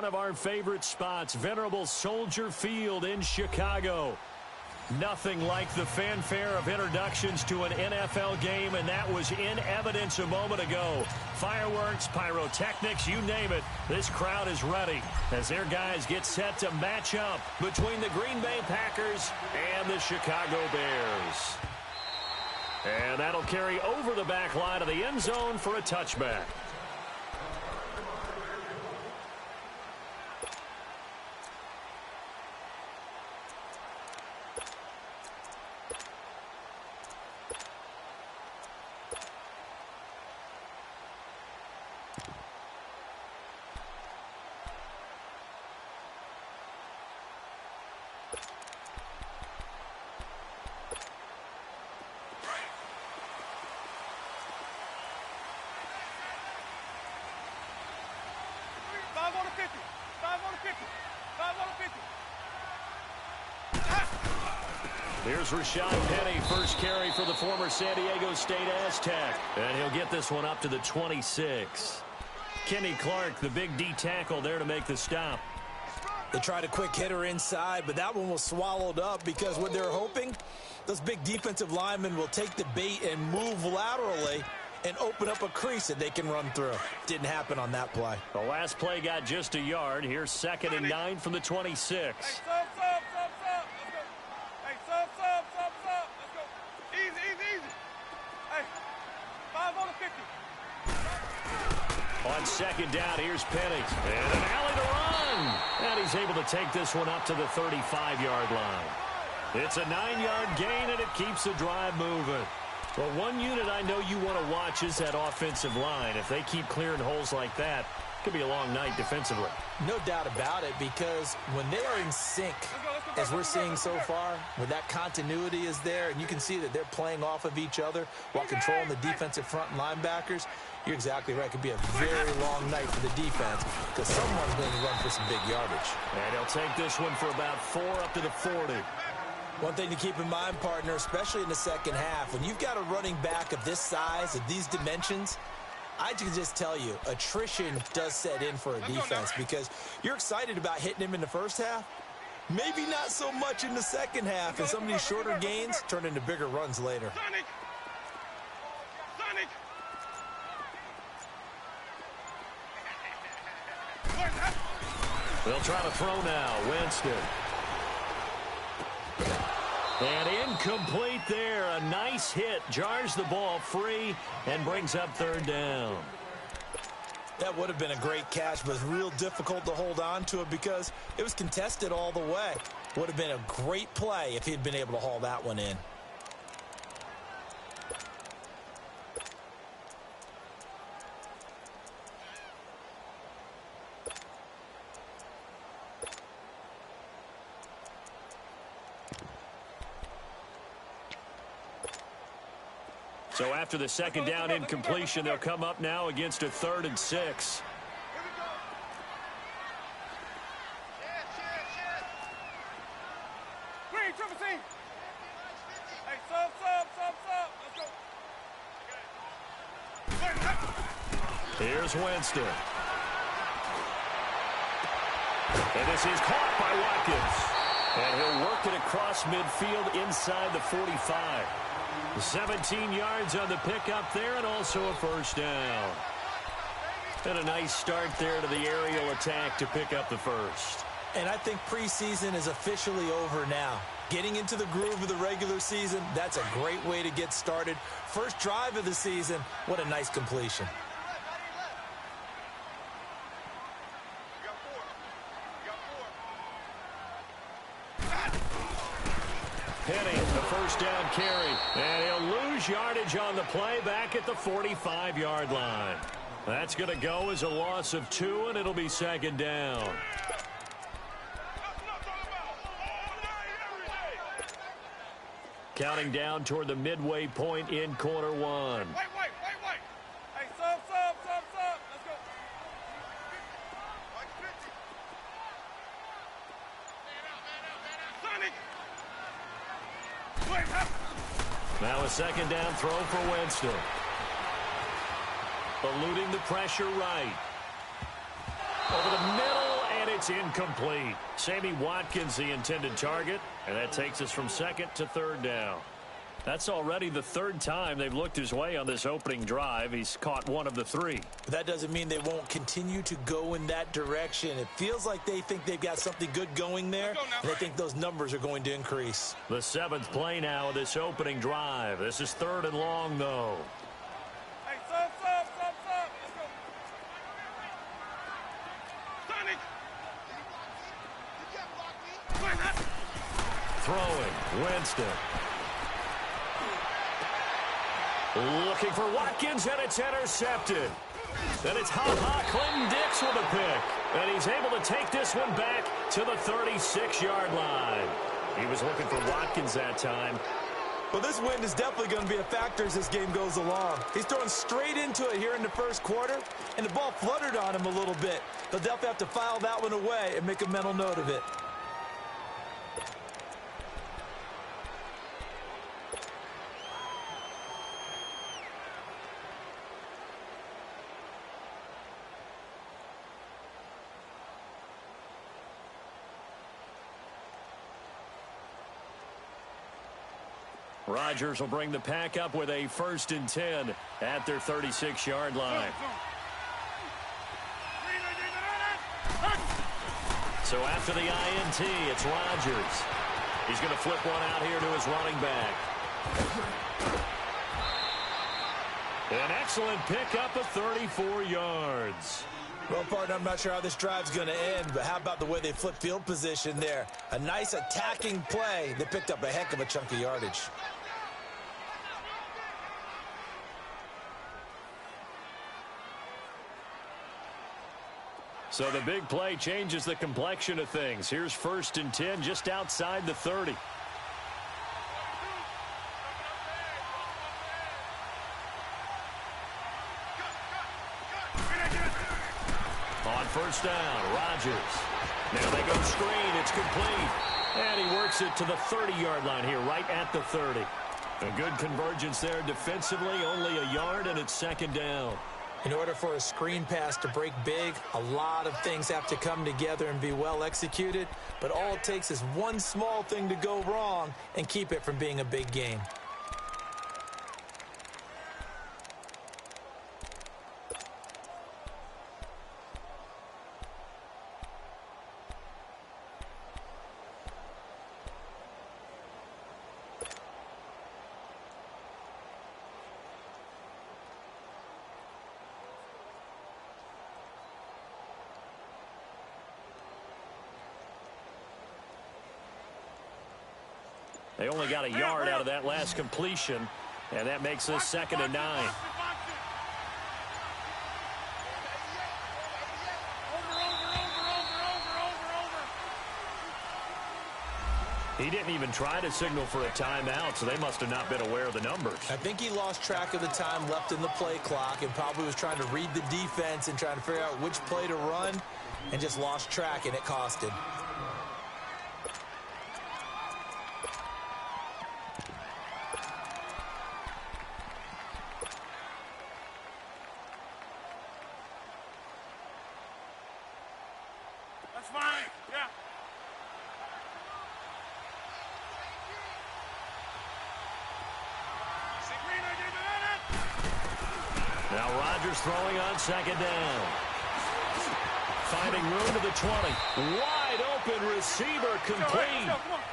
one of our favorite spots, venerable Soldier Field in Chicago. Nothing like the fanfare of introductions to an NFL game, and that was in evidence a moment ago. Fireworks, pyrotechnics, you name it, this crowd is ready as their guys get set to match up between the Green Bay Packers and the Chicago Bears. And that'll carry over the back line of the end zone for a touchback. Here's Rashad Penny, first carry for the former San Diego State Aztec. And he'll get this one up to the 26. Kenny Clark, the big D tackle there to make the stop. They tried a quick hitter inside, but that one was swallowed up because what they're hoping, those big defensive linemen will take the bait and move laterally and open up a crease that they can run through. Didn't happen on that play. The last play got just a yard. Here's 2nd and 9 from the 26. On 2nd down, here's Penny. And an alley to run. And he's able to take this one up to the 35-yard line. It's a 9-yard gain, and it keeps the drive moving. Well, one unit I know you want to watch is that offensive line. If they keep clearing holes like that, it could be a long night defensively. No doubt about it, because when they are in sync, as we're seeing so far, when that continuity is there, and you can see that they're playing off of each other while controlling the defensive front linebackers, you're exactly right. It could be a very long night for the defense because someone's going to run for some big yardage. And he'll take this one for about 4 up to the 40. One thing to keep in mind, partner, especially in the second half, when you've got a running back of this size, of these dimensions, I can just tell you, attrition does set in for a defense because you're excited about hitting him in the first half. Maybe not so much in the second half, and some of these shorter gains turn into bigger runs later. They'll try to throw now. Winston. And incomplete there. A nice hit. Jars the ball free and brings up 3rd down. That would have been a great catch, but it's real difficult to hold on to it because it was contested all the way. Would have been a great play if he'd been able to haul that one in. So after the 2nd down incompletion, they'll come up now against a 3rd and 6. Here's Winston. And this is caught by Watkins. And he'll work it across midfield inside the 45. 17 yards on the pickup there, and also a 1st down. And a nice start there to the aerial attack to pick up the 1st. And I think preseason is officially over now. Getting into the groove of the regular season, that's a great way to get started. First drive of the season, what a nice completion. Penny, the 1st down carry. And he'll lose yardage on the play back at the 45-yard line. That's going to go as a loss of 2, and it'll be 2nd down. Counting down toward the midway point in quarter 1. Hey, sub. Let's go. Now a 2nd down throw for Winston. Eluding the pressure right. Over the middle, It's incomplete. Sammy Watkins, the intended target, and that takes us from second to third down. That's already the third time they've looked his way on this opening drive. He's caught one of the three. But that doesn't mean they won't continue to go in that direction. It feels like they think they've got something good going there, and they think those numbers are going to increase. The seventh play now of this opening drive. This is third and long, though. Hey, sub. Let's go. Sonic. Throwing, Winston. Looking for Watkins, and it's intercepted. Then it's Clinton Dix with a pick. And he's able to take this one back to the 36-yard line. He was looking for Watkins that time. Well, this wind is definitely going to be a factor as this game goes along. He's throwing straight into it here in the first quarter, and the ball fluttered on him a little bit. They'll definitely have to file that one away and make a mental note of it. Rodgers will bring the pack up with a 1st and 10 at their 36-yard line. So after the INT, it's Rodgers. He's going to flip one out here to his running back. An excellent pickup of 34 yards. Well, partner, I'm not sure how this drive's going to end, but how about the way they flip field position there? A nice attacking play. They picked up a heck of a chunk of yardage. So the big play changes the complexion of things. Here's 1st and 10 just outside the 30. On 1st down, Rodgers. Now they go screen. It's complete. And he works it to the 30-yard line here, right at the 30. A good convergence there defensively, only a yard, and it's 2nd down. In order for a screen pass to break big, a lot of things have to come together and be well executed, but all it takes is one small thing to go wrong and keep it from being a big game. They only got a yard out of that last completion, and that makes this 2nd and 9. He didn't even try to signal for a timeout, so they must have not been aware of the numbers. I think he lost track of the time left in the play clock and probably was trying to read the defense and trying to figure out which play to run and just lost track, and it cost him. That's fine. Yeah. Now Rodgers throwing on 2nd down. Finding room to the 20. Wide open receiver complete.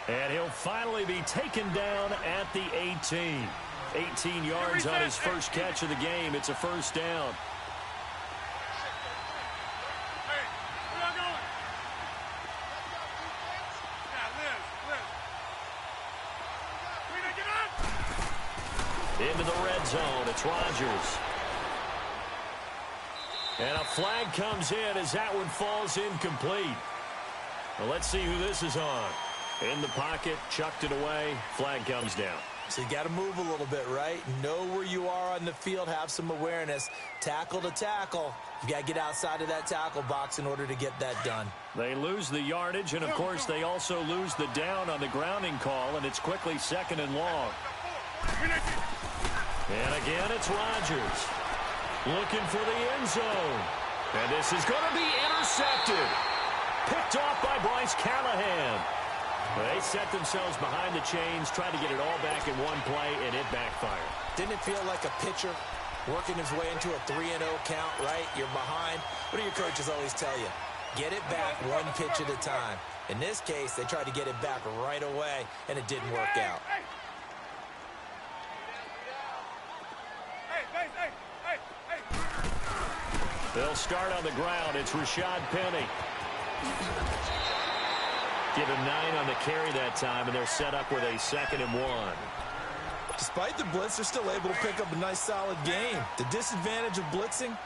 And he'll finally be taken down at the 18. 18 yards on his first catch of the game. It's a 1st down. Into the red zone, it's Rodgers. And a flag comes in as that one falls incomplete. Well, let's see who this is on. In the pocket, chucked it away, flag comes down. So you got to move a little bit, right? Know where you are on the field, have some awareness. Tackle to tackle. You got to get outside of that tackle box in order to get that done. They lose the yardage, and of course they also lose the down on the grounding call, and it's quickly 2nd and long. And again, it's Rodgers looking for the end zone. And this is going to be intercepted. Picked off by Bryce Callahan. They set themselves behind the chains, tried to get it all back in one play, and it backfired. Didn't it feel like a pitcher working his way into a 3-0 count, right? You're behind. What do your coaches always tell you? Get it back one pitch at a time. In this case, they tried to get it back right away, and it didn't work out. They'll start on the ground. It's Rashad Penny. Give him 9 on the carry that time, and they're set up with a 2nd and 1. Despite the blitz, they're still able to pick up a nice, solid game. The disadvantage of blitzing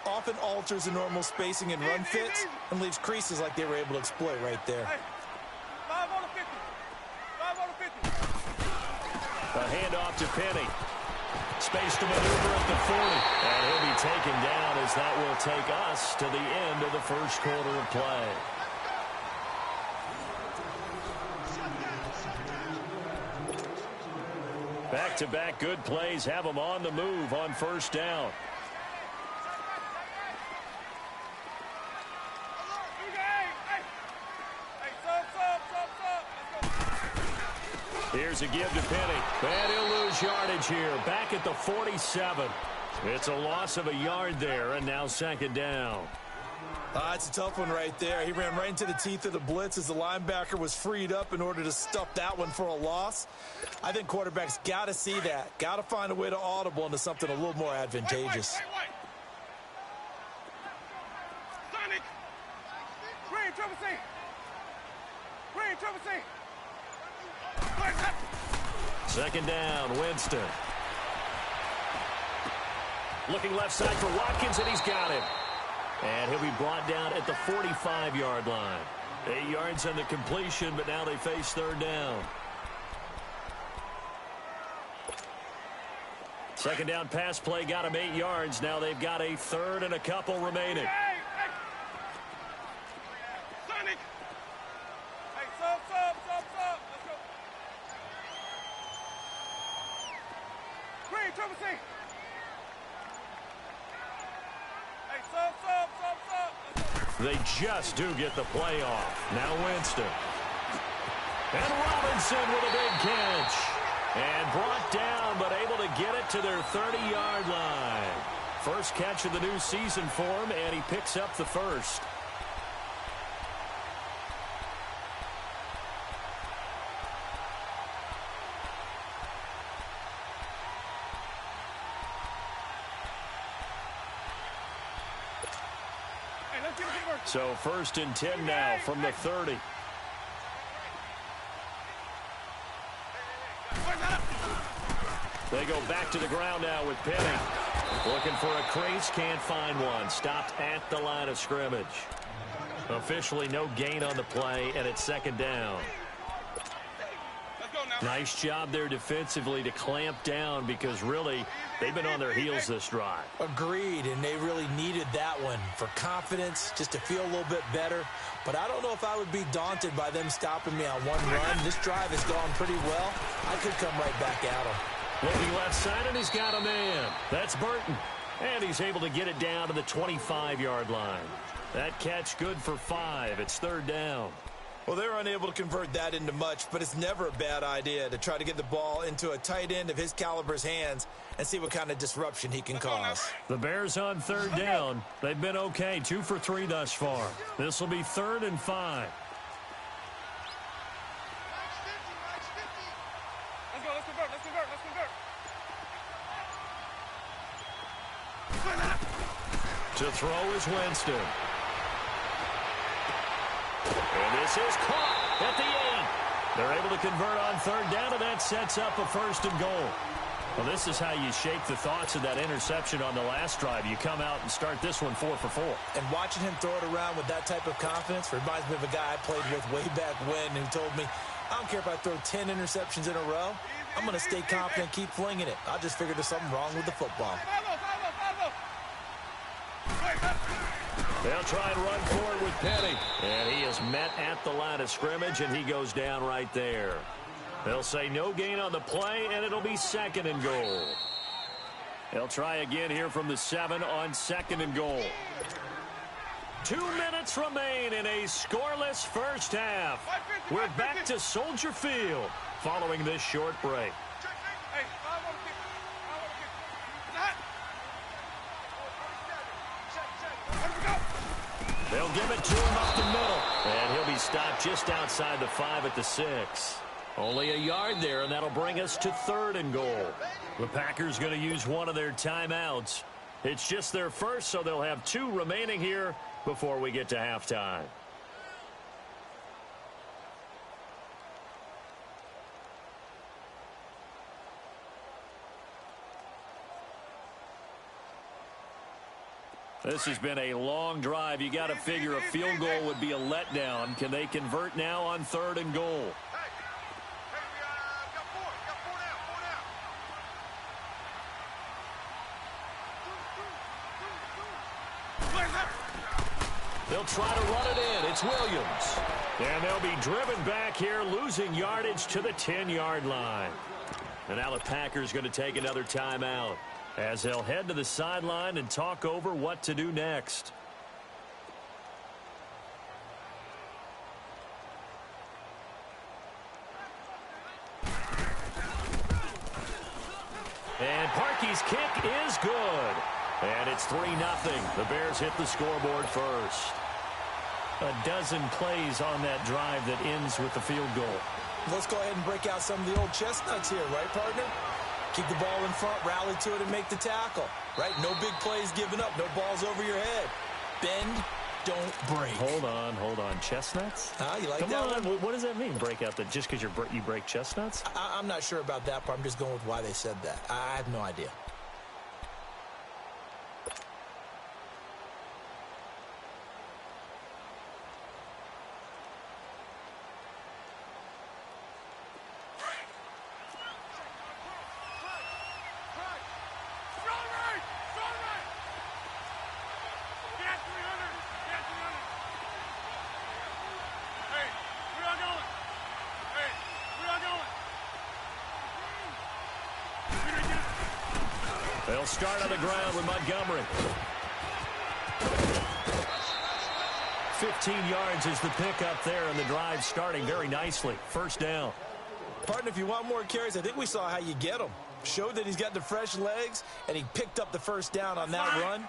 often alters the normal spacing and run fits and leaves creases like they were able to exploit right there. A handoff to Penny. Space to maneuver at the 40. And he'll be taken down as that will take us to the end of the first quarter of play. Back-to-back good plays have them on the move on first down. Here's a give to Penny. And he'll lose yardage here. Back at the 47. It's a loss of a yard there, and now 2nd down. It's a tough one right there. He ran right into the teeth of the blitz as the linebacker was freed up in order to stuff that one for a loss. I think quarterbacks got to see that. Got to find a way to audible into something a little more advantageous. Sonic! Green, Triple C! Green, Triple C! 2nd down, Winston. Looking left side for Watkins, and he's got him. And he'll be brought down at the 45-yard line. 8 yards on the completion, but now they face 3rd down. 2nd down pass play got him 8 yards. Now they've got a 3rd and a couple remaining. Sonic! Hey, sub. Let's go. Green, Triple C! They just do get the play off. Now Winston. And Robinson with a big catch. And brought down, but able to get it to their 30-yard line. First catch of the new season for him, and he picks up the first. So 1st and 10 now from the 30. They go back to the ground now with Penny. Looking for a crease, can't find one. Stopped at the line of scrimmage. Officially no gain on the play, and it's 2nd down. Nice job there defensively to clamp down because really they've been on their heels this drive. Agreed, and they really needed that one for confidence, just to feel a little bit better. But I don't know if I would be daunted by them stopping me on one run. This drive has gone pretty well. I could come right back at them. Looking left side, and he's got a man. That's Burton. And he's able to get it down to the 25-yard line. That catch good for 5. It's 3rd down. Well, they're unable to convert that into much, but it's never a bad idea to try to get the ball into a tight end of his caliber's hands and see what kind of disruption he can cause. The Bears on 3rd down. They've been okay, 2 for 3 thus far. This will be 3rd and 5. Let's convert. To throw is Winston. And this is caught at the 8. They're able to convert on 3rd down, and that sets up a 1st and goal. Well, this is how you shake the thoughts of that interception on the last drive. You come out and start this one 4 for 4. And watching him throw it around with that type of confidence reminds me of a guy I played with way back when who told me, I don't care if I throw 10 interceptions in a row. I'm going to stay confident, keep flinging it. I just figured there's something wrong with the football. They'll try and run forward with Penny. And he is met at the line of scrimmage, and he goes down right there. They'll say no gain on the play, and it'll be 2nd and goal. They'll try again here from the 7 on 2nd and goal. 2 minutes remain in a scoreless first half. We're back to Soldier Field following this short break. Hey, I want to kick. I want to kick. Not. They'll give it to him up the middle. And he'll be stopped just outside the 5 at the 6. Only a yard there, and that'll bring us to 3rd and goal. The Packers going to use one of their timeouts. It's just their first, so they'll have 2 remaining here before we get to halftime. This has been a long drive. You got to figure a field goal would be a letdown. Can they convert now on 3rd and goal? They'll try to run it in. It's Williams. And they'll be driven back here, losing yardage to the 10-yard line. And now the Packers going to take another timeout as they'll head to the sideline and talk over what to do next. And Parkey's kick is good. And it's 3-0. The Bears hit the scoreboard first. A dozen plays on that drive that ends with the field goal. Let's go ahead and break out some of the old chestnuts here, right, partner? Keep the ball in front, rally to it, and make the tackle, right? No big plays given up, no balls over your head. Bend, don't break. Hold on. Chestnuts? You like Come that on. one? What does that mean, break out? Just because you break chestnuts? I'm not sure about that part. I'm just going with why they said that. I have no idea. They'll start on the ground with Montgomery. 15 yards is the pickup there, and the drive starting very nicely. First down. Partner, if you want more carries, I think we saw how you get them. Showed that he's got the fresh legs, and he picked up the first down on that run.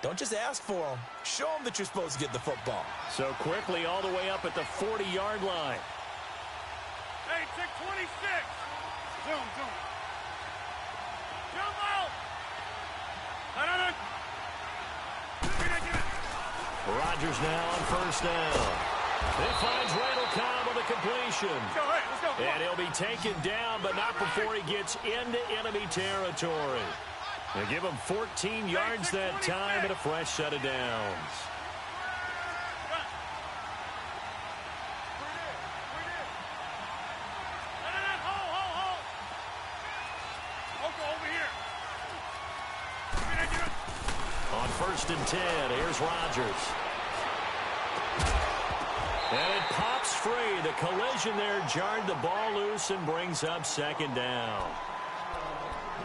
Don't just ask for them. Show them that you're supposed to get the football. So quickly all the way up at the 40-yard line. Hey, check 26. Zoom. Jump out. No. Rodgers now on first down. He finds Randall Cobb on the completion. Let's go. And he'll be taken down, but not before he gets into enemy territory. They give him 14 yards that time and a fresh set of downs. On 1st and 10, here's Rodgers. And it pops free. The collision there jarred the ball loose and brings up 2nd down.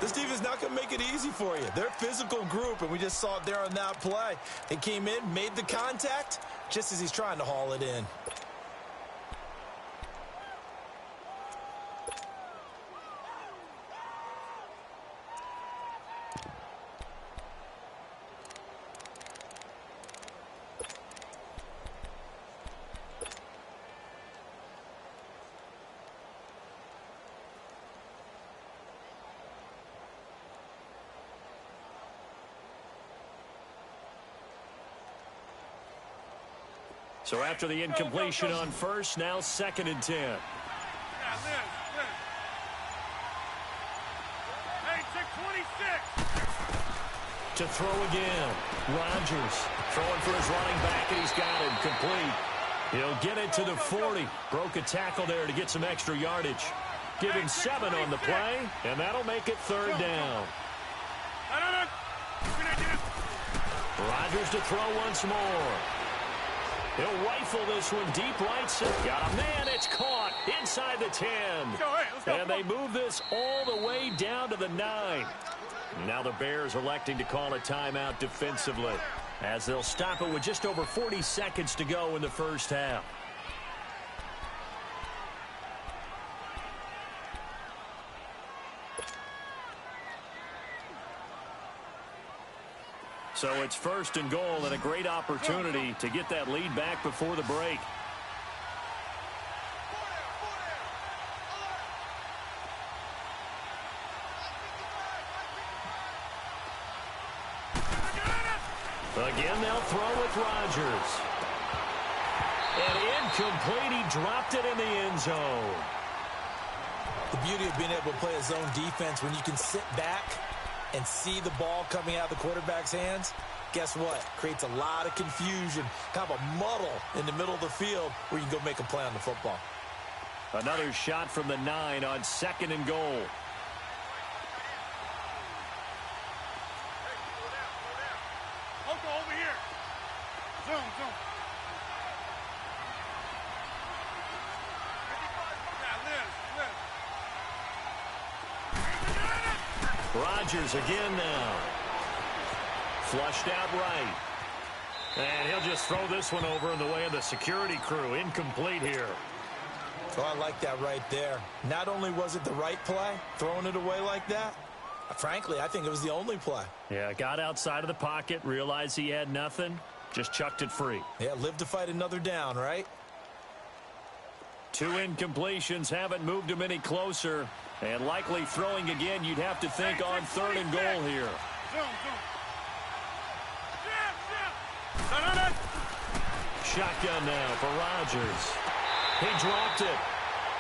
This defense is not going to make it easy for you. They're a physical group, and we just saw it there on that play. They came in, made the contact, just as he's trying to haul it in. So after the incompletion on first, now 2nd and 10. Hey, check 26. To throw again. Rodgers throwing for his running back, and he's got him complete. He'll get it to the 40. Broke a tackle there to get some extra yardage. Give him 7 on the play, and that'll make it 3rd down. Rodgers to throw once more. He'll rifle this one deep right center. Got a man. It's caught inside the 10. Let's go. And they move this all the way down to the 9. Now the Bears electing to call a timeout defensively. as they'll stop it with just over 40 seconds to go in the first half. So it's first and goal and a great opportunity to get that lead back before the break. Again, they'll throw with Rodgers. And incomplete. He dropped it in the end zone. The beauty of being able to play a zone defense when you can sit back and see the ball coming out of the quarterback's hands, guess what? Creates a lot of confusion, kind of a muddle in the middle of the field where you can go make a play on the football. Another shot from the 9 on second and goal. Over here. Zoom. Rodgers again now. Flushed out right. And he'll just throw this one over in the way of the security crew. Incomplete here. So I like that right there. Not only was it the right play, throwing it away like that, frankly, I think it was the only play. Yeah, got outside of the pocket, realized he had nothing, just chucked it free. Yeah, live to fight another down, right? 2 incompletions haven't moved him any closer. And likely throwing again, you'd have to think on third and goal here. Shotgun now for Rodgers. He dropped it.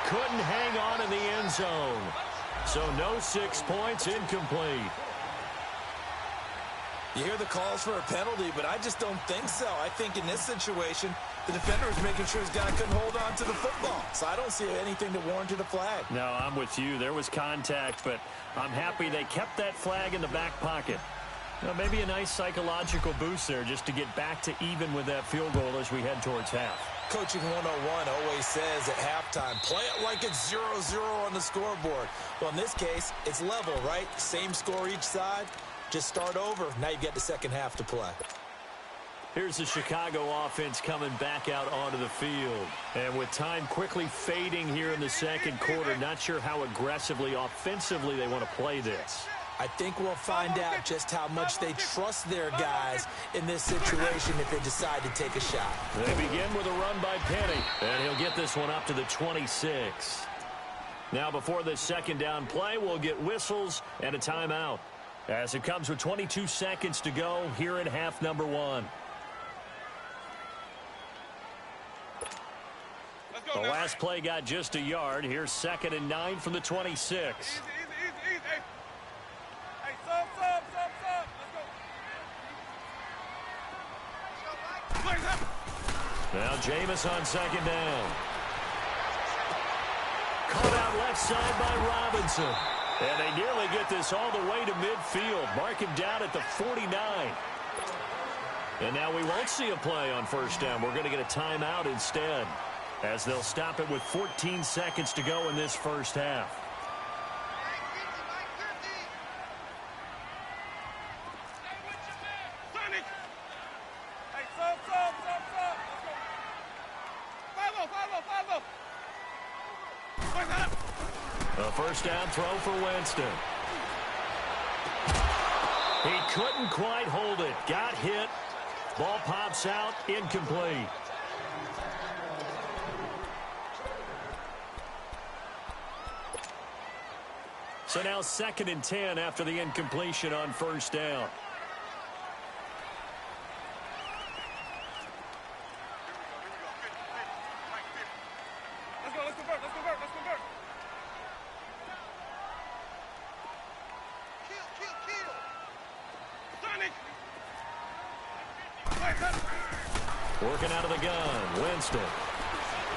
Couldn't hang on in the end zone. So no 6 points, incomplete. You hear the calls for a penalty, but I just don't think so. I think in this situation, the defender was making sure his guy couldn't hold on to the football. So I don't see anything that warranted a flag. No, I'm with you. There was contact, but I'm happy they kept that flag in the back pocket. Now, maybe a nice psychological boost there just to get back to even with that field goal as we head towards half. Coaching 101 always says at halftime, play it like it's 0-0 on the scoreboard. Well, in this case, it's level, right? Same score each side. Just start over. Now you get the second half to play. Here's the Chicago offense coming back out onto the field. And with time quickly fading here in the second quarter, not sure how aggressively, offensively they want to play this. I think we'll find out just how much they trust their guys in this situation if they decide to take a shot. They begin with a run by Penny, and he'll get this one up to the 26. Now before this second down play, we'll get whistles and a timeout, as it comes with 22 seconds to go here in half number 1. The last play got just a yard. Here's 2nd and 9 from the 26. Easy. Hey, sub. Let's go. Now Jameis on 2nd down. Caught out left side by Robinson. And they nearly get this all the way to midfield. Mark him down at the 49. And now we won't see a play on first down. We're going to get a timeout instead, as they'll stop it with 14 seconds to go in this first half. Hey, sub. Let's go. A first down throw for Winston. He couldn't quite hold it. Got hit. Ball pops out. Incomplete. So now 2nd and 10 after the incompletion on first down. Let's convert. Working out of the gun. Winston.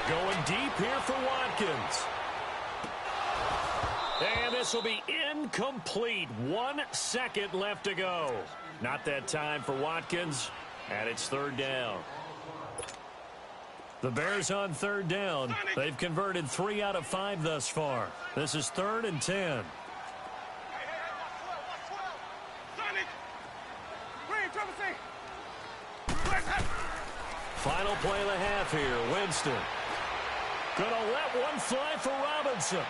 Going deep here for Watkins. And this will be incomplete. 1 second left to go. Not that time for Watkins. And it's 3rd down. The Bears on 3rd down. They've converted 3 out of 5 thus far. This is 3rd and 10. off here. Winston. Gonna let one fly for Robinson.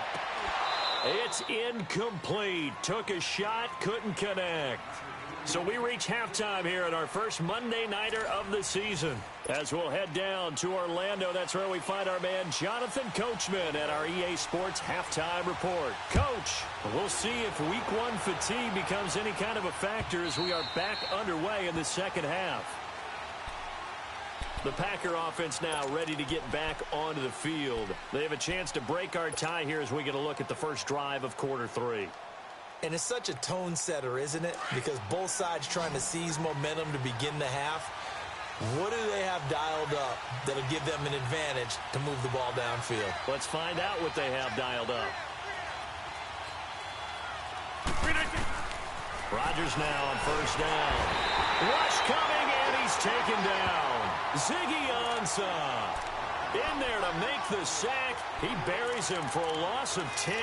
It's incomplete. Took a shot, couldn't connect. So we reach halftime here at our first Monday Nighter of the season. As we'll head down to Orlando, that's where we find our man Jonathan Coachman at our EA Sports Halftime Report. Coach, we'll see if Week 1 fatigue becomes any kind of a factor as we are back underway in the second half. The Packer offense now ready to get back onto the field. They have a chance to break our tie here as we get a look at the first drive of quarter 3. And it's such a tone setter, isn't it? Because both sides trying to seize momentum to begin the half. What do they have dialed up that'll give them an advantage to move the ball downfield? Let's find out what they have dialed up. Rodgers now on first down. Rush coming, and he's taken down. Ziggy Ansah in there to make the sack. He buries him for a loss of 10.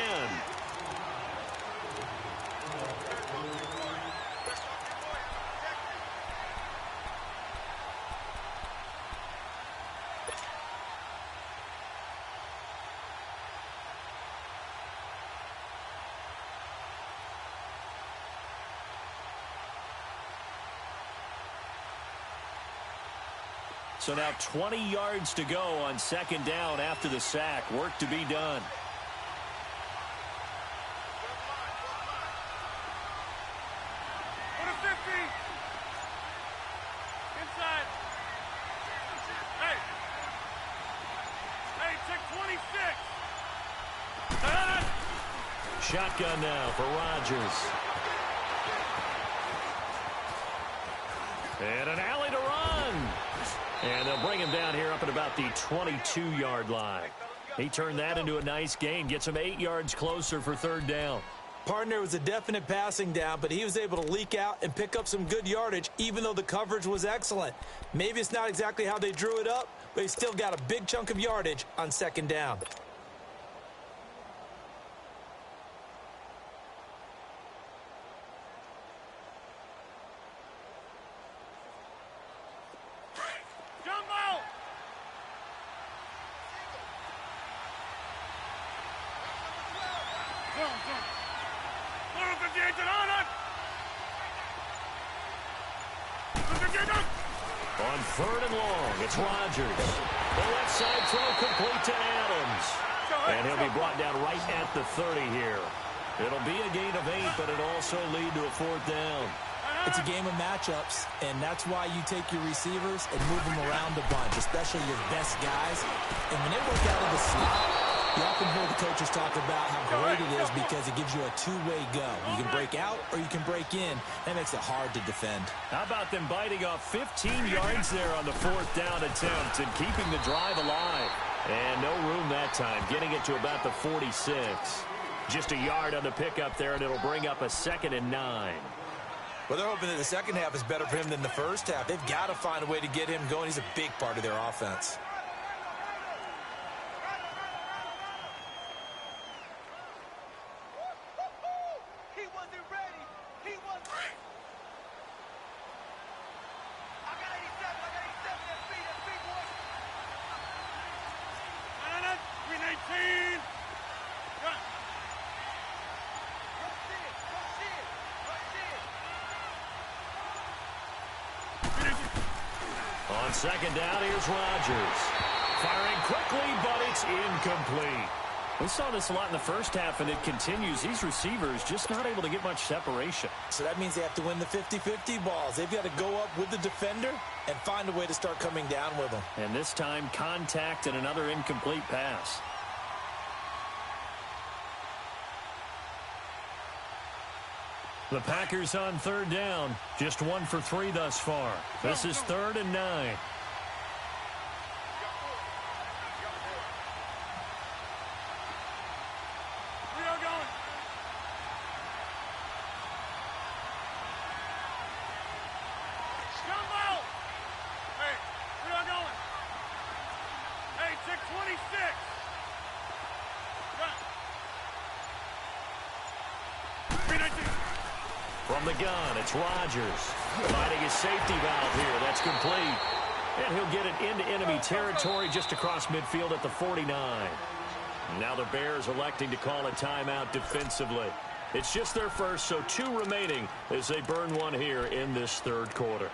So now 20 yards to go on second down after the sack. Work to be done. Go to 50. Inside. Hey, check 26. Shotgun now for Rodgers. And an alley to run. And they'll bring him down here up at about the 22-yard line. He turned that into a nice gain. Gets him 8 yards closer for third down. Partner was a definite passing down, but he was able to leak out and pick up some good yardage, even though the coverage was excellent. Maybe it's not exactly how they drew it up, but he still got a big chunk of yardage on second down. On third and long, it's Rodgers. The left side throw complete to Adams. And he'll be brought down right at the 30 here. It'll be a gain of 8, but it'll also lead to a fourth down. It's a game of matchups, and that's why you take your receivers and move them around a bunch, especially your best guys. And when they work out of the slot, you often hear the coaches talk about how great it is because it gives you a two-way go. You can break out or you can break in. That makes it hard to defend. How about them biting off 15 yards there on the fourth down attempt and keeping the drive alive? And no room that time, getting it to about the 46. Just a yard on the pickup there, and it'll bring up a 2nd and 9. Well, they're hoping that the second half is better for him than the first half. They've got to find a way to get him going. He's a big part of their offense. On second down, here's Rodgers. Firing quickly, but it's incomplete. We saw this a lot in the first half, and it continues. These receivers just not able to get much separation. So that means they have to win the 50-50 balls. They've got to go up with the defender and find a way to start coming down with them. And this time, contact and another incomplete pass. The Packers on third down. Just 1 for 3 thus far. This is 3rd and 9. From the gun, it's Rodgers. Finding his safety valve here. That's complete. And he'll get it into enemy territory just across midfield at the 49. Now the Bears electing to call a timeout defensively. It's just their first, so 2 remaining as they burn one here in this third quarter.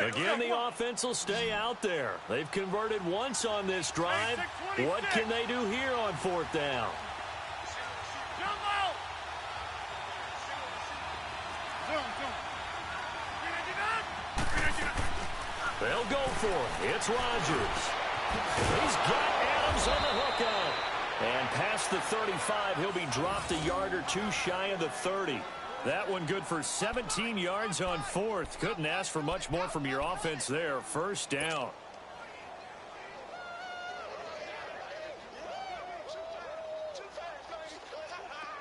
Again, the offense will stay out there. They've converted once on this drive. What can they do here on 4th down? They'll go for it. It's Rodgers. He's got Adams on the hookup. And past the 35, he'll be dropped a yard or 2 shy of the 30. That one good for 17 yards on 4th. Couldn't ask for much more from your offense there. 1st down.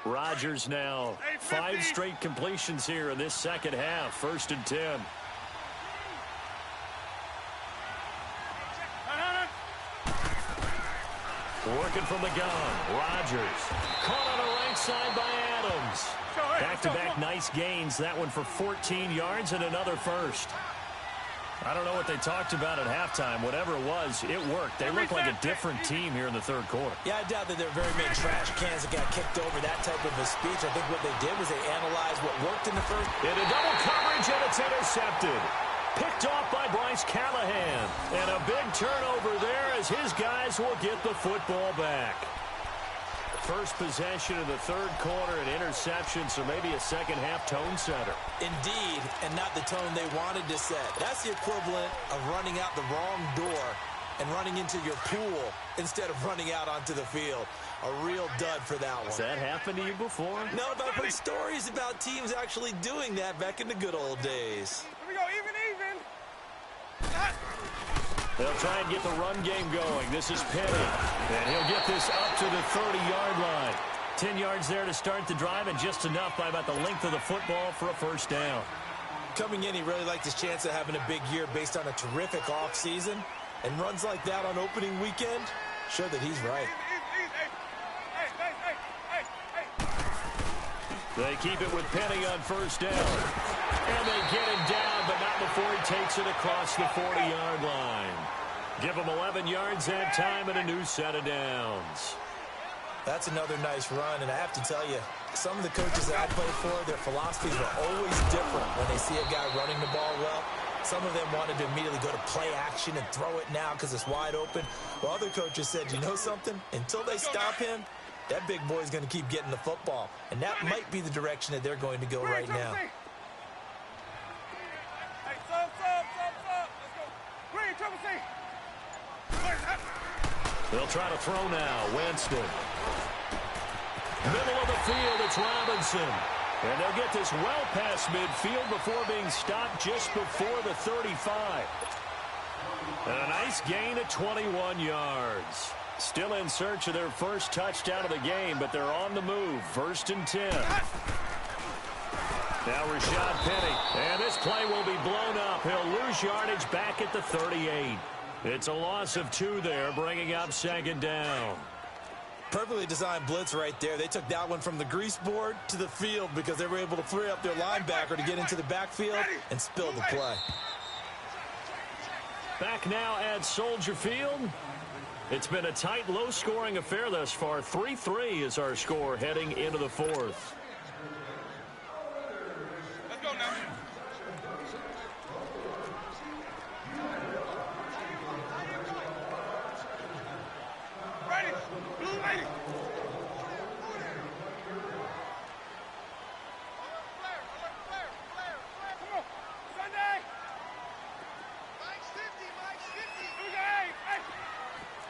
Rodgers now. 5 straight completions here in this second half. 1st and 10. Working from the gun. Rodgers. Caught on the right side by Adams. Back-to-back nice gains. That one for 14 yards and another 1st. I don't know what they talked about at halftime. Whatever it was, it worked. They look like a different team here in the third quarter. Yeah, I doubt that there are very many trash cans that got kicked over that type of a speech. I think what they did was they analyzed what worked in the first. Into double coverage, and it's intercepted. Picked off by Bryce Callahan. And a big turnover there as his guys will get the football back. First possession of the third quarter, an interception, so maybe a second-half tone setter. Indeed, and not the tone they wanted to set. That's the equivalent of running out the wrong door and running into your pool instead of running out onto the field. A real dud for that one. Has that happened to you before? No, but I've heard stories about teams actually doing that back in the good old days. Here we go, even. They'll try and get the run game going. This is Penny. And he'll get this up to the 30-yard line. 10 yards there to start the drive, and just enough by about the length of the football for a 1st down. Coming in, he really liked his chance of having a big year based on a terrific offseason. And runs like that on opening weekend show that he's right. They keep it with Penny on 1st down. And they get him down, but not before he takes it across the 40-yard line. Give him 11 yards that time and a new set of downs. That's another nice run, and I have to tell you, some of the coaches that I played for, their philosophies were always different when they see a guy running the ball well. Some of them wanted to immediately go to play action and throw it now because it's wide open. While other coaches said, you know something? Until they stop him, that big boy's going to keep getting the football. And that might be the direction that they're going to go right now. They'll try to throw now. Winston. Middle of the field, it's Robinson. And they'll get this well past midfield before being stopped just before the 35. And a nice gain of 21 yards. Still in search of their first touchdown of the game, but they're on the move. 1st and 10. Now Rashad Penny. And this play will be blown up. He'll lose yardage back at the 38. It's a loss of 2 there, bringing up 2nd down. Perfectly designed blitz right there. They took that one from the grease board to the field because they were able to free up their linebacker to get into the backfield and spill the play. Back now at Soldier Field. It's been a tight, low-scoring affair thus far. 3-3 is our score heading into the 4th. Let's go now. Ready. Blue lady. Come on. Sunday. Mike's 50. Here we go. Hey.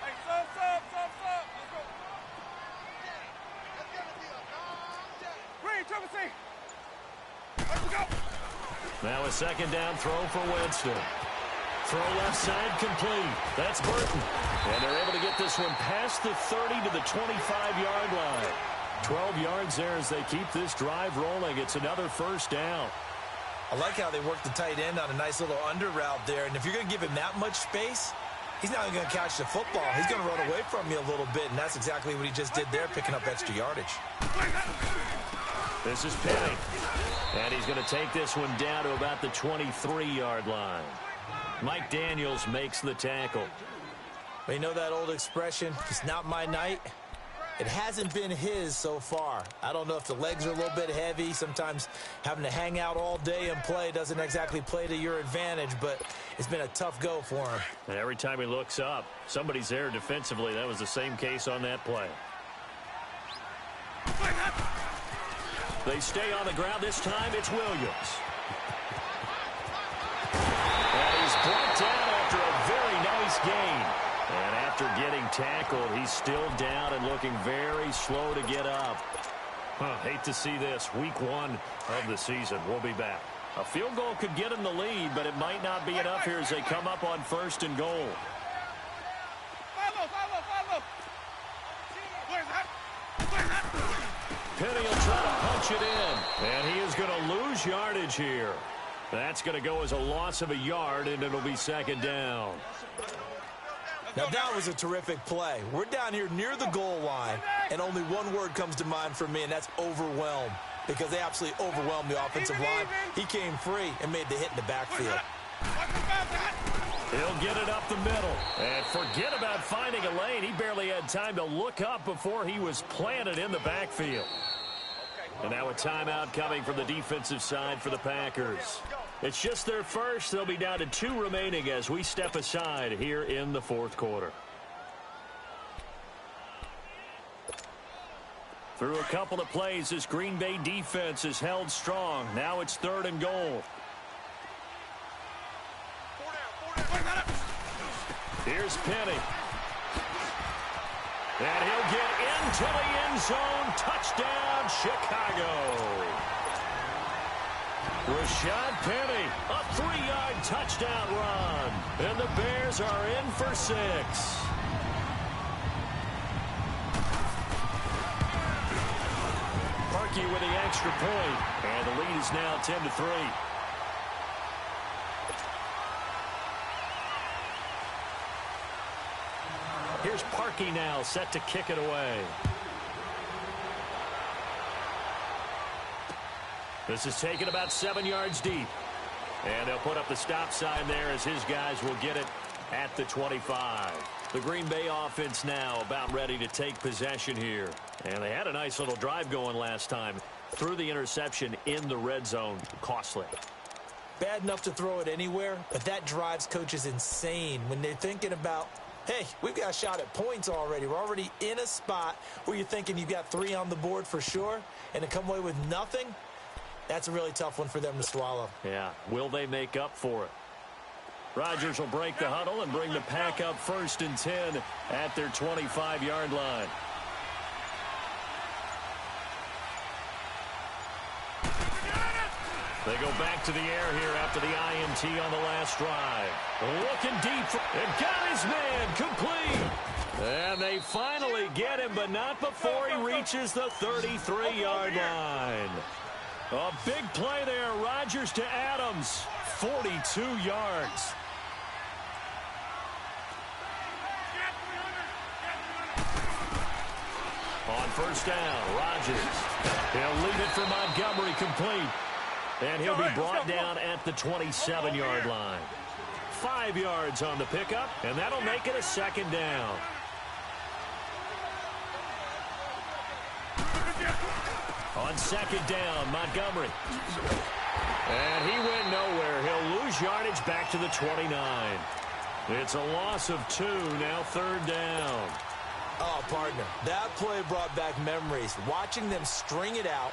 Hey, sub. Let's go. That's going to be a long day. Green, Triple C. Let's go. Now a 2nd down throw for Winston. Throw left side complete. That's Burton. And they're able to get this one past the 30 to the 25-yard line. 12 yards there as they keep this drive rolling. It's another first down. I like how they work the tight end on a nice little under route there. And if you're going to give him that much space, he's not even going to catch the football. He's going to run away from you a little bit, and that's exactly what he just did there, picking up extra yardage. This is Penny. And he's going to take this one down to about the 23-yard line. Mike Daniels makes the tackle. But you know that old expression, it's not my night? It hasn't been his so far. I don't know if the legs are a little bit heavy. Sometimes having to hang out all day and play doesn't exactly play to your advantage, but it's been a tough go for him. And every time he looks up, somebody's there defensively. That was the same case on that play. They stay on the ground. This time it's Williams. And he's brought down after a very nice gain. And after getting tackled, he's still down and looking very slow to get up. Hate to see this. Week 1 of the season. We'll be back. A field goal could get him the lead, but it might not be enough here as they come up on 1st and goal. Penny will try to punch it in, and he is going to lose yardage here. That's going to go as a loss of a yard, and it'll be 2nd down. Now, that was a terrific play. We're down here near the goal line, and only one word comes to mind for me, and that's overwhelmed, because they absolutely overwhelmed the offensive line. He came free and made the hit in the backfield. He'll get it up the middle. And forget about finding a lane. He barely had time to look up before he was planted in the backfield. And now a timeout coming from the defensive side for the Packers. It's just their first. They'll be down to 2 remaining as we step aside here in the 4th quarter. Through a couple of plays, this Green Bay defense is held strong. Now it's 3rd and goal. Here's Penny. And he'll get into the end zone. Touchdown, Chicago. Rashad Penny, a 3-yard touchdown run. And the Bears are in for 6. Parkey with the extra point. And the lead is now 10-3. Here's Parkey now, set to kick it away. This is taken about 7 yards deep. And they'll put up the stop sign there as his guys will get it at the 25. The Green Bay offense now about ready to take possession here. And they had a nice little drive going last time. Threw the interception in the red zone. Costly. Bad enough to throw it anywhere, but that drives coaches insane when they're thinking about, hey, we've got a shot at points already. We're already in a spot where you're thinking you've got 3 on the board for sure, and to come away with nothing, that's a really tough one for them to swallow. Yeah, will they make up for it? Rodgers will break the huddle and bring the pack up 1st and 10 at their 25-yard line. They go back to the air here after the INT on the last drive. Looking deep, and got his man complete. And they finally get him, but not before he reaches the 33-yard line. A big play there, Rodgers to Adams, 42 yards. On 1st down, Rodgers. He'll leave it for Montgomery complete. And he'll be brought down at the 27-yard line. 5 yards on the pickup, and that'll make it a 2nd down. On 2nd down, Montgomery. And he went nowhere. He'll lose yardage back to the 29. It's a loss of 2, now 3rd down. Oh, partner, that play brought back memories. Watching them string it out,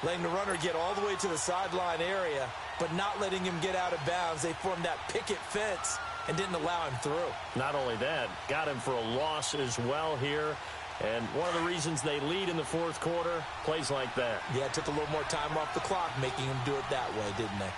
letting the runner get all the way to the sideline area, but not letting him get out of bounds. They formed that picket fence and didn't allow him through. Not only that, got him for a loss as well here. And one of the reasons they lead in the 4th quarter, plays like that. Yeah, it took a little more time off the clock, making him do it that way, didn't they?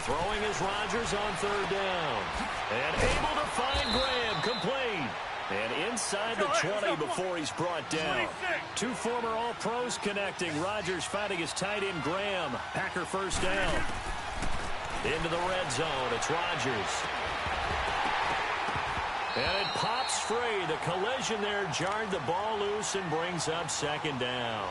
Throwing is Rodgers on third down. And able to find Graham, complete. And inside the 20 before he's brought down. Two former All-Pros connecting. Rodgers finding his tight end, Graham. Packer first down. Into the red zone. It's Rodgers. And it pops free. The collision there jarred the ball loose and brings up second down.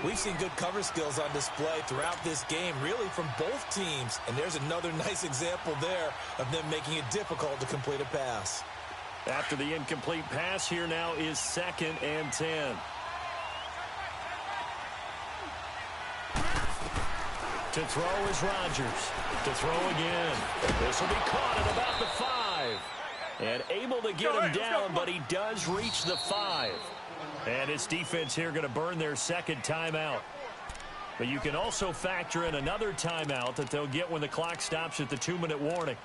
We've seen good cover skills on display throughout this game, really from both teams. And there's another nice example there of them making it difficult to complete a pass. After the incomplete pass, here now is 2nd and 10. To throw is Rodgers. To throw again. This will be caught at about the 5. And able to get him down, but he does reach the 5. And his defense here going to burn their second timeout. But you can also factor in another timeout that they'll get when the clock stops at the 2-minute warning.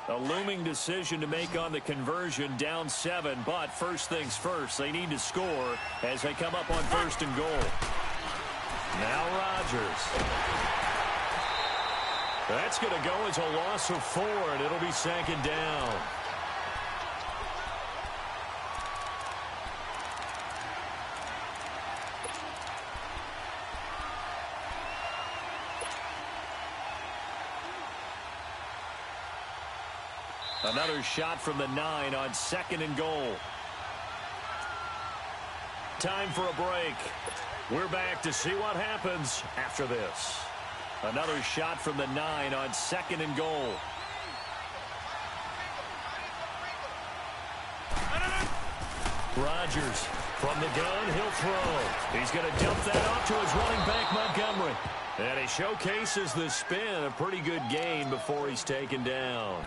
A looming decision to make on the conversion, down 7. But first things first, they need to score as they come up on 1st and goal. Now Rodgers. That's going to go as a loss of 4, and it'll be 2nd down. Another shot from the 9 on 2nd and goal. Time for a break. We're back to see what happens after this. Another shot from the 9 on 2nd and goal. Rodgers from the gun, he'll throw. He's going to dump that off to his running back, Montgomery. And he showcases the spin, a pretty good gain before he's taken down.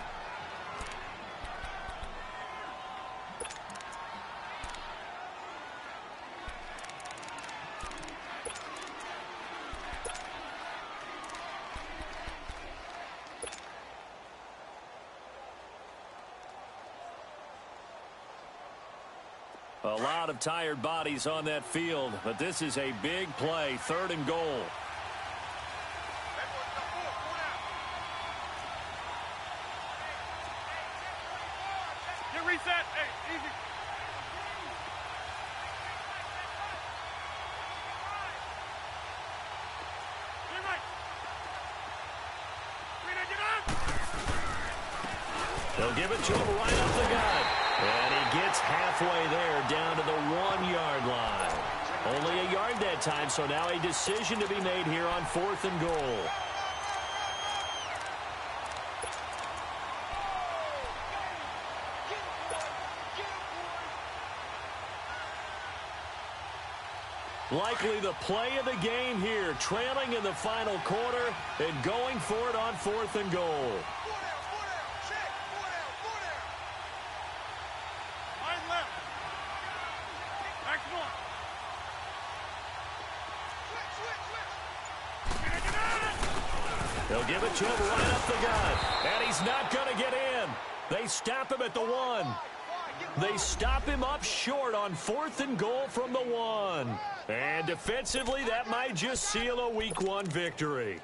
A lot of tired bodies on that field, but this is a big play, 3rd and goal. Get reset. Hey, easy. Get right. They'll give it to him right up the gut. And he gets halfway there, down to the 1-yard line. Only a yard that time, so now a decision to be made here on 4th and goal. Likely the play of the game here, trailing in the final quarter and going for it on 4th and goal. They'll give it to him right up the gut. And he's not going to get in. They stop him at the 1. They stop him up short on 4th and goal from the 1. And defensively, that might just seal a Week 1 victory.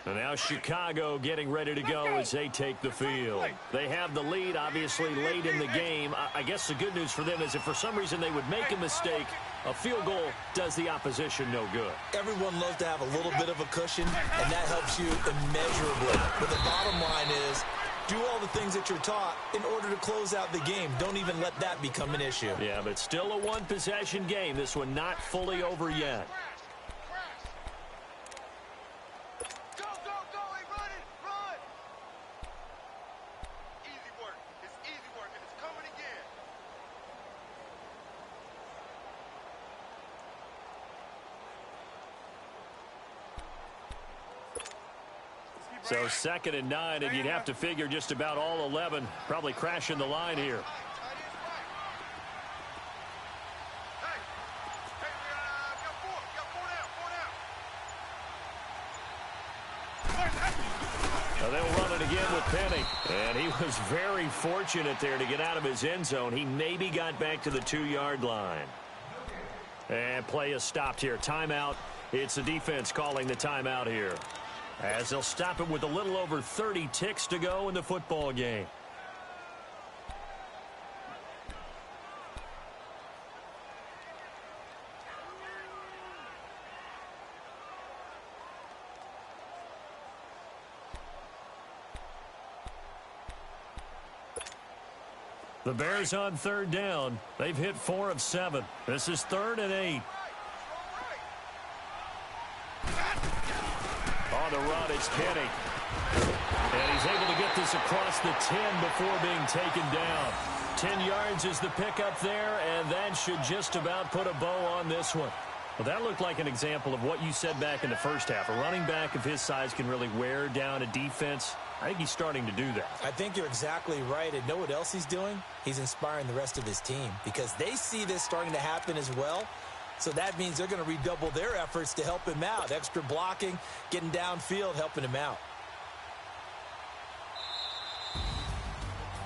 And now Chicago getting ready to go as they take the field. They have the lead, obviously, late in the game. I guess the good news for them is if for some reason they would make a mistake, a field goal does the opposition no good. Everyone loves to have a little bit of a cushion, and that helps you immeasurably. But the bottom line is, do all the things that you're taught in order to close out the game. Don't even let that become an issue. Yeah, but still a one-possession game. This one not fully over yet. So 2nd and 9, and you'd have to figure just about all 11 probably crashing the line here. They'll run it again with Penny. And he was very fortunate there to get out of his end zone. He maybe got back to the 2-yard line. And play is stopped here. Timeout. It's the defense calling the timeout here, as they'll stop it with a little over 30 ticks to go in the football game. The Bears on 3rd down. They've hit 4 of 7. This is 3rd and 8. On the run, it's Penny. And he's able to get this across the 10 before being taken down. 10 yards is the pickup there, and that should just about put a bow on this one. Well, that looked like an example of what you said back in the first half. A running back of his size can really wear down a defense. I think he's starting to do that. I think you're exactly right. And know what else he's doing? He's inspiring the rest of his team because they see this starting to happen as well. So that means they're going to redouble their efforts to help him out. Extra blocking, getting downfield, helping him out.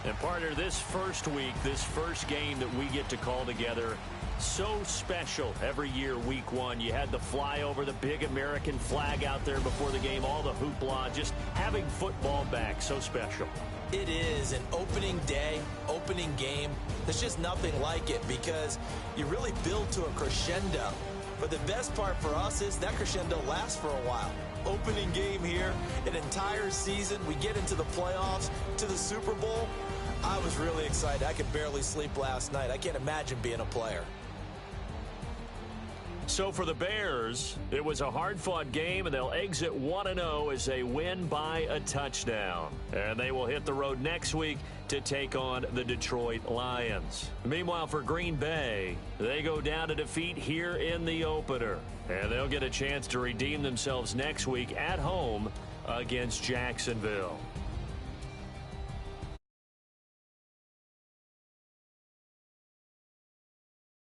And partner, this first week, this first game that we get to call together, so special every year, week 1. You had the flyover, the big American flag out there before the game, all the hoopla, just having football back, so special. It is an opening day, opening game. There's just nothing like it because you really build to a crescendo. But the best part for us is that crescendo lasts for a while. Opening game here, an entire season. We get into the playoffs, to the Super Bowl. I was really excited. I could barely sleep last night. I can't imagine being a player. So for the Bears, it was a hard-fought game, and they'll exit 1-0 as they win by a touchdown. And they will hit the road next week to take on the Detroit Lions. Meanwhile, for Green Bay, they go down to defeat here in the opener. And they'll get a chance to redeem themselves next week at home against Jacksonville.